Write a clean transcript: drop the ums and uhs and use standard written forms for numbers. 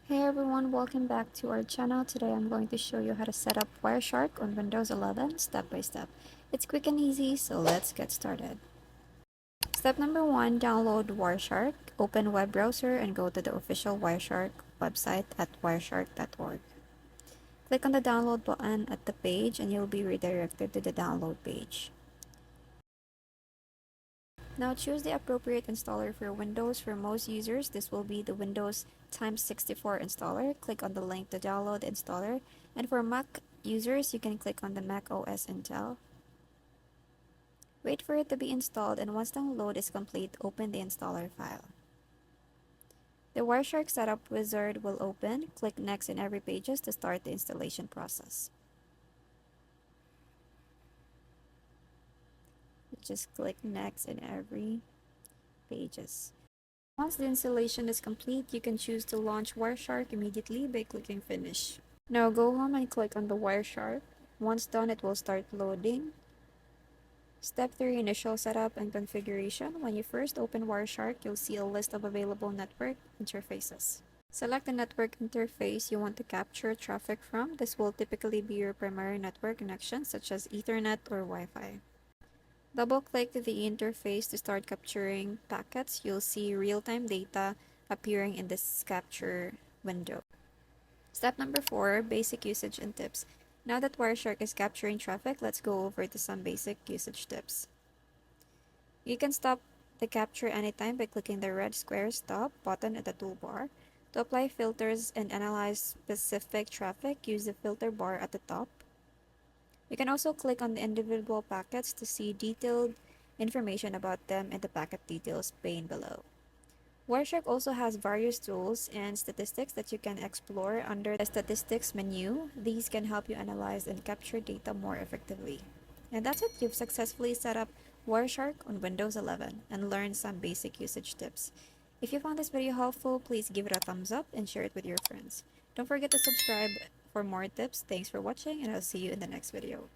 Hey everyone, welcome back to our channel. Today I'm going to show you how to set up Wireshark on Windows 11 step by step. It's quick and easy, so let's get started. Step number 1, download Wireshark. Open web browser and go to the official Wireshark website at wireshark.org. Click on the download button at the page and you'll be redirected to the download page. Now choose the appropriate installer for Windows. For most users, this will be the Windows x 64 installer. Click on the link to download the installer. And for Mac users, you can click on the Mac OS Intel. Wait for it to be installed, and once download is complete, open the installer file. The Wireshark setup wizard will open. Click Next in every pages to start the installation process. Just click Next in every pages. Once the installation is complete, you can choose to launch Wireshark immediately by clicking Finish. Now go home and click on the Wireshark. Once done, it will start loading. Step 3, Initial Setup and Configuration. When you first open Wireshark, you'll see a list of available network interfaces. Select the network interface you want to capture traffic from. This will typically be your primary network connection, such as Ethernet or Wi-Fi. Double-click the interface to start capturing packets. You'll see real-time data appearing in this capture window. Step number 4, basic usage and tips. Now that Wireshark is capturing traffic, let's go over to some basic usage tips. You can stop the capture anytime by clicking the red square stop button at the toolbar. To apply filters and analyze specific traffic, use the filter bar at the top. You can also click on the individual packets to see detailed information about them in the packet details pane below. Wireshark also has various tools and statistics that you can explore under the Statistics menu. These can help you analyze and capture data more effectively. And that's it. You've successfully set up Wireshark on Windows 11 and learned some basic usage tips. If you found this video helpful, please give it a thumbs up and share it with your friends. Don't forget to subscribe for more tips. Thanks for watching, and I'll see you in the next video.